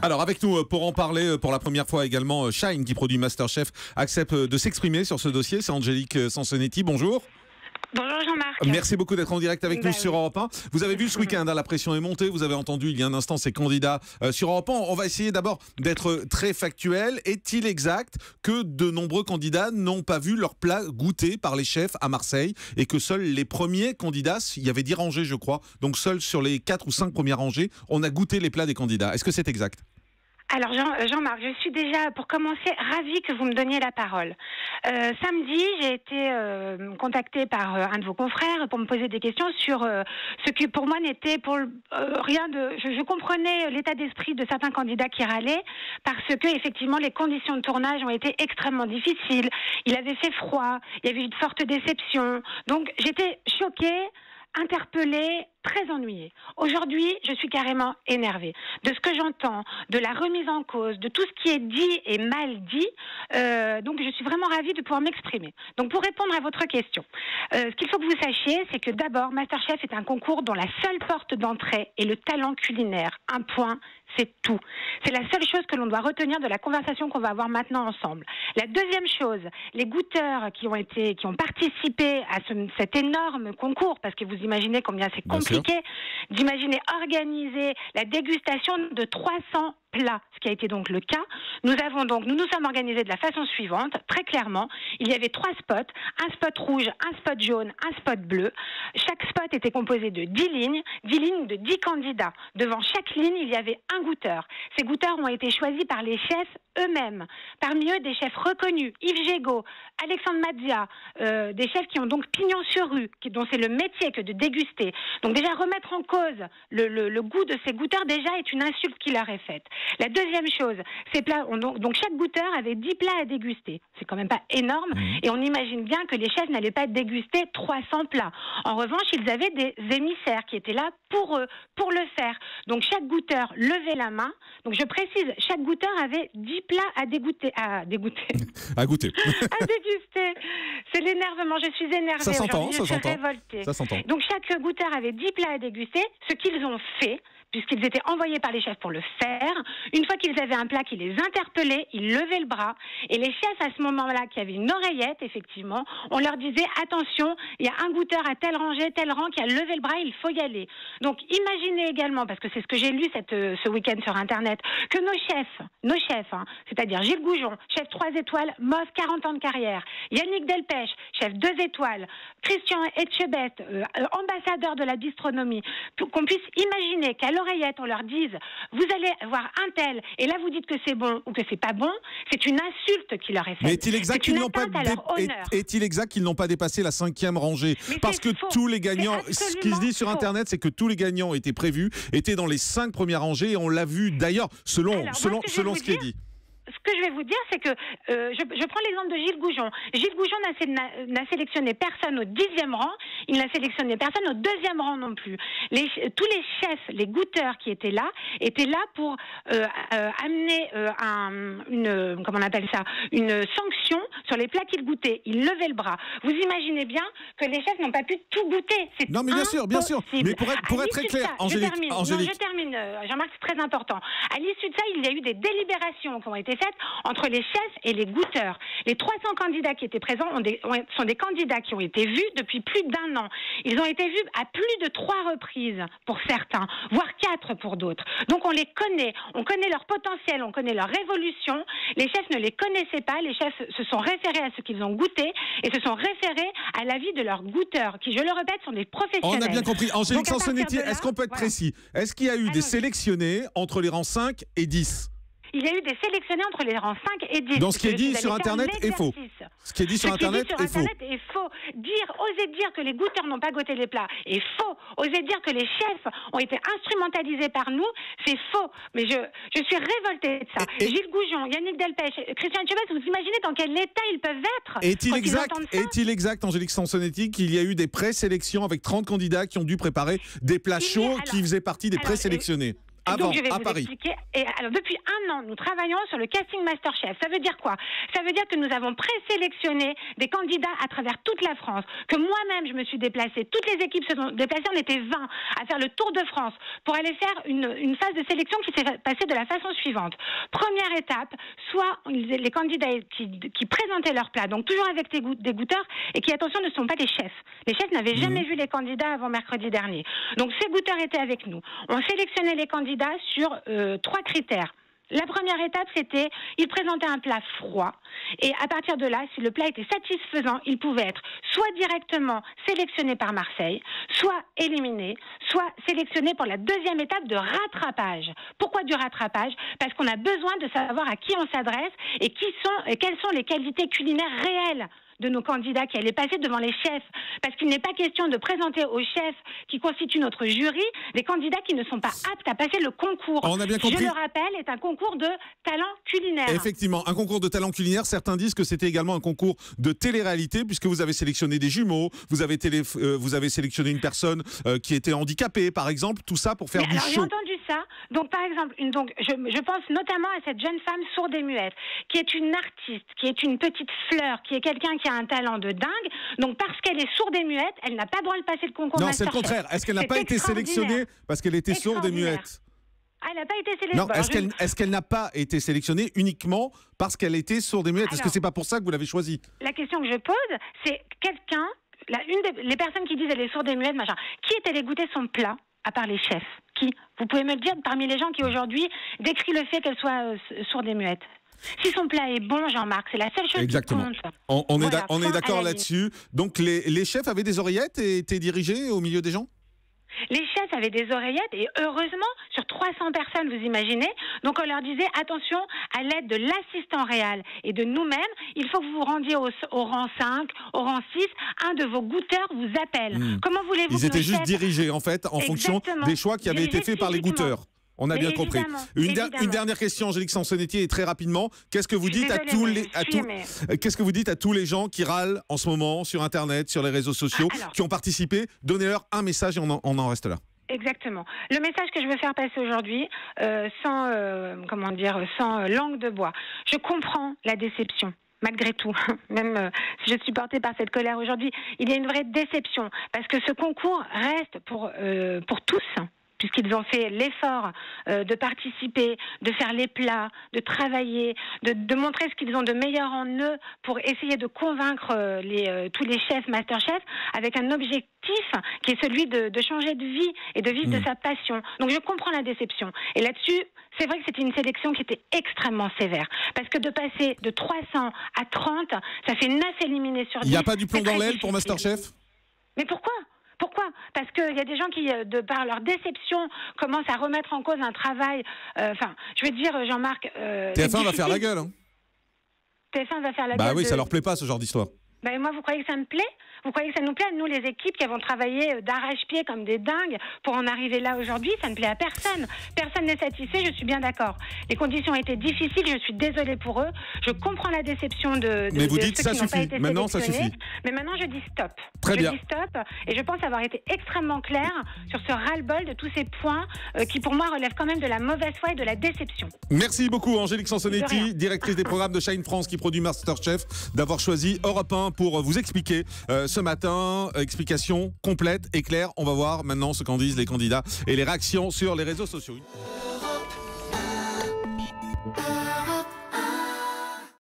Alors avec nous pour en parler pour la première fois également, Shine qui produit MasterChef accepte de s'exprimer sur ce dossier. C'est Angélique Sansonetti, bonjour. Bonjour Jean-Marc. Merci beaucoup d'être en direct avec nous sur Europe 1. Vous avez vu ce week-end, la pression est montée. Vous avez entendu il y a un instant ces candidats sur Europe 1. On va essayer d'abord d'être très factuel. Est-il exact que de nombreux candidats n'ont pas vu leur plat goûté par les chefs à Marseille et que seuls les premiers candidats, il y avait 10 rangées je crois, donc seuls sur les 4 ou 5 premières rangées, on a goûté les plats des candidats. Est-ce que c'est exact ? Alors Jean-Marc, je suis déjà, pour commencer, ravie que vous me donniez la parole. Samedi, j'ai été contactée par un de vos confrères pour me poser des questions sur ce qui pour moi n'était rien de... Je comprenais l'état d'esprit de certains candidats qui râlaient parce que effectivement les conditions de tournage ont été extrêmement difficiles. Il avait fait froid, il y avait eu de fortes déceptions. Donc j'étais choquée, interpellée, très ennuyée. Aujourd'hui, je suis carrément énervée de ce que j'entends, de la remise en cause, de tout ce qui est dit et mal dit. Donc, je suis vraiment ravie de pouvoir m'exprimer. Donc, pour répondre à votre question, ce qu'il faut que vous sachiez, c'est que d'abord, MasterChef est un concours dont la seule porte d'entrée est le talent culinaire. Un point, c'est tout. C'est la seule chose que l'on doit retenir de la conversation qu'on va avoir maintenant ensemble. La deuxième chose, les goûteurs qui ont participé à cet énorme concours, parce que vous imaginez combien c'est compliqué d'imaginer organiser la dégustation de 300 plats, ce qui a été donc le cas. Nous nous sommes organisés de la façon suivante, très clairement. Il y avait 3 spots, un spot rouge, un spot jaune, un spot bleu. Chaque spot était composé de 10 lignes de 10 candidats. Devant chaque ligne, il y avait un goûteur. Ces goûteurs ont été choisis par les chefs eux-mêmes. Parmi eux, des chefs reconnus, Yves Gégaud, Alexandre Mazia, des chefs qui ont donc pignon sur rue, dont c'est le métier que de déguster. Donc déjà, remettre en cause le goût de ces goûteurs, déjà, est une insulte qui leur est faite. La deuxième chose, ces plats, donc chaque goûteur avait 10 plats à déguster. C'est quand même pas énorme. Et on imagine bien que les chefs n'allaient pas déguster 300 plats. En revanche, ils avaient des émissaires qui étaient là pour eux, pour le faire. Donc chaque goûteur levait la main. Donc je précise, chaque goûteur avait 10 plats à dégoûter. À dégoûter. À goûter. À déguster. C'est l'énervement. Je suis énervée. Ça s'entend, je suis révoltée. Ça s'entend. Donc chaque goûteur avait 10 plats à déguster. Ce qu'ils ont fait, puisqu'ils étaient envoyés par les chefs pour le faire. Une fois qu'ils avaient un plat qui les interpellait, ils levaient le bras. Et les chefs, à ce moment-là, qui avaient une oreillette, effectivement, on leur disait, attention, il y a un goûteur à telle rangée, tel rang, qui a levé le bras, il faut y aller. Donc, imaginez également, parce que c'est ce que j'ai lu ce week-end sur Internet, que nos chefs, c'est-à-dire Gilles Goujon, chef 3 étoiles, MOF, 40 ans de carrière, Yannick Delpech, chef 2 étoiles, Christian Etchebest, ambassadeur de la bistronomie, qu'on puisse imaginer qu'à l'oreillette, on leur dise, vous allez voir un tel, et là vous dites que c'est bon ou que c'est pas bon, c'est une insulte qui leur est faite. Mais est-il exact qu'ils n'ont pas est-il exact qu'ils n'ont pas dépassé la 5e rangée? Parce que tous les gagnants, ce qui se dit sur Internet, c'est que tous les gagnants étaient prévus, étaient dans les 5 premières rangées, et on l'a vu d'ailleurs, selon ce qui est dit. Ce que je vais vous dire, c'est que je prends l'exemple de Gilles Goujon. Gilles Goujon n'a sélectionné personne au 10e rang, il n'a sélectionné personne au 2e rang non plus. Tous les chefs, les goûteurs qui étaient là pour amener une sanction sur les plats qu'ils goûtaient. Ils levaient le bras. Vous imaginez bien que les chefs n'ont pas pu tout goûter. C'est non, mais bien sûr. Mais pour être très clair, Angélique. Je termine, Jean-Marc, c'est très important. À l'issue de ça, il y a eu des délibérations qui ont été faites entre les chefs et les goûteurs. Les 300 candidats qui étaient présents sont des candidats qui ont été vus depuis plus d'1 an. Ils ont été vus à plus de 3 reprises pour certains, voire 4 pour d'autres. Donc on les connaît, on connaît leur potentiel, on connaît leur évolution. Les chefs ne les connaissaient pas, les chefs se sont référés à ce qu'ils ont goûté et se sont référés à l'avis de leurs goûteurs, qui, je le répète, sont des professionnels. On a bien compris. Angélique Sansonetti, est-ce qu'on peut être précis? Est-ce qu'il y a eu des sélectionnés entre les rangs 5 et 10? Il y a eu des sélectionnés entre les rangs 5 et 10. Donc ce qui est dit sur Internet est faux. Ce qui est dit sur Internet est faux. Oser dire que les goûteurs n'ont pas goûté les plats est faux. Oser dire que les chefs ont été instrumentalisés par nous, c'est faux. Mais je suis révoltée de ça. Gilles Goujon, Yannick Delpech, Christian Etchebest, vous imaginez dans quel état ils peuvent être? Est-il exact, Angélique Sansonetti, qu'il y a eu des présélections avec 30 candidats qui ont dû préparer des plats chauds qui faisaient partie des présélectionnés? avant, donc je vais à vous Paris. expliquer. Et alors depuis 1 an, nous travaillons sur le casting Masterchef. Ça veut dire quoi? Ça veut dire que nous avons présélectionné des candidats à travers toute la France, que moi-même je me suis déplacée, toutes les équipes se sont déplacées, on était 20 à faire le tour de France pour aller faire une phase de sélection qui s'est passée de la façon suivante. Première étape, soit les candidats qui présentaient leur plat, donc toujours avec des goûteurs, et qui, attention, ne sont pas des chefs. Les chefs n'avaient jamais vu les candidats avant mercredi dernier. Donc ces goûteurs étaient avec nous. On sélectionnait les candidats sur 3 critères. La première étape, c'était, ils présentaient un plat froid. Et à partir de là, si le plat était satisfaisant, il pouvait être soit directement sélectionné par Marseille, soit éliminé, soit sélectionné pour la deuxième étape de rattrapage. Pourquoi du rattrapage? Parce qu'on a besoin de savoir à qui on s'adresse et quelles sont les qualités culinaires réelles de nos candidats qui allaient passer devant les chefs. Parce qu'il n'est pas question de présenter aux chefs qui constituent notre jury des candidats qui ne sont pas aptes à passer le concours. On a bien compris. Je le rappelle, est un concours de talent culinaire. Effectivement, un concours de talent culinaire. Certains disent que c'était également un concours de télé-réalité puisque vous avez sélectionné des jumeaux, vous avez sélectionné une personne qui était handicapée, par exemple, tout ça pour faire du show. J'ai entendu ça. Donc, par exemple, je pense notamment à cette jeune femme sourde et muette, qui est une artiste, qui est une petite fleur, qui est quelqu'un qui a un talent de dingue. Donc, parce qu'elle est sourde et muette, elle n'a pas le droit de passer le concours. Non, c'est le contraire. Est-ce qu'elle n'a pas été sélectionnée parce qu'elle était sourde et muette? Elle n'a pas été sélectionnée. Non, est-ce qu'elle n'a pas été sélectionnée uniquement parce qu'elle était sourde et muette? Est-ce que c'est pas pour ça que vous l'avez choisie? La question que je pose, c'est quelqu'un, les personnes qui disent elle est sourde et muette, machin, qui est allé goûter son plat à part les chefs? Qui? Vous pouvez me le dire parmi les gens qui aujourd'hui décrivent le fait qu'elle soit sourde et muette? Si son plat est bon, Jean-Marc, c'est la seule chose qui compte. On est d'accord là-dessus. Donc les chefs avaient des oreillettes et étaient dirigés au milieu des gens? Les chefs avaient des oreillettes et heureusement, sur 300 personnes, vous imaginez, donc on leur disait attention, à l'aide de l'assistant réel et de nous-mêmes, il faut que vous vous rendiez au rang 5, au rang 6, un de vos goûteurs vous appelle. Comment voulez-vous que Ils étaient juste dirigés en fait en fonction des choix qui avaient été faits par les goûteurs. On a bien compris. Une dernière question, Angélique Sansonetti, et très rapidement. Qu'est-ce que vous dites qu'est-ce que vous dites à tous les gens qui râlent en ce moment sur Internet, sur les réseaux sociaux, qui ont participé? Donnez-leur un message et on en reste là. Exactement. Le message que je veux faire passer aujourd'hui, sans langue de bois. Je comprends la déception. Malgré tout, même si je suis portée par cette colère aujourd'hui, il y a une vraie déception parce que ce concours reste pour tous. Puisqu'ils ont fait l'effort de participer, de faire les plats, de travailler, de montrer ce qu'ils ont de meilleur en eux pour essayer de convaincre tous les chefs Masterchef avec un objectif qui est celui de changer de vie et de vivre de sa passion. Donc je comprends la déception. Et là-dessus, c'est vrai que c'était une sélection qui était extrêmement sévère. Parce que de passer de 300 à 30, ça fait 9 éliminés sur 10. Il n'y a pas du plomb dans l'aile pour Masterchef? Mais pourquoi? Pourquoi? Parce qu'il y a des gens qui, de par leur déception, commencent à remettre en cause un travail. Je veux dire, Jean-Marc. TF1 va faire la gueule. Hein. TF1 va faire la gueule. Bah oui, ça leur plaît pas ce genre d'histoire. Bah, moi, vous croyez que ça me plaît? Vous croyez que ça nous plaît? Nous, les équipes qui avons travaillé d'arrache-pied comme des dingues pour en arriver là aujourd'hui, ça ne plaît à personne. Personne n'est satisfait, je suis bien d'accord. Les conditions étaient difficiles, je suis désolée pour eux. Je comprends la déception de Mais vous dites ceux ça qui n'ont pas suffit. été Maintenant, ça sélectionnés. suffit. Mais maintenant, je dis stop. Très bien. Je dis stop et je pense avoir été extrêmement claire sur ce ras-le-bol de tous ces points qui, pour moi, relèvent quand même de la mauvaise foi et de la déception. Merci beaucoup, Angélique Sansonetti, directrice des programmes de Shine France qui produit Masterchef, d'avoir choisi Europe 1 pour vous expliquer ce matin. Explication complète et claire. On va voir maintenant ce qu'en disent les candidats et les réactions sur les réseaux sociaux.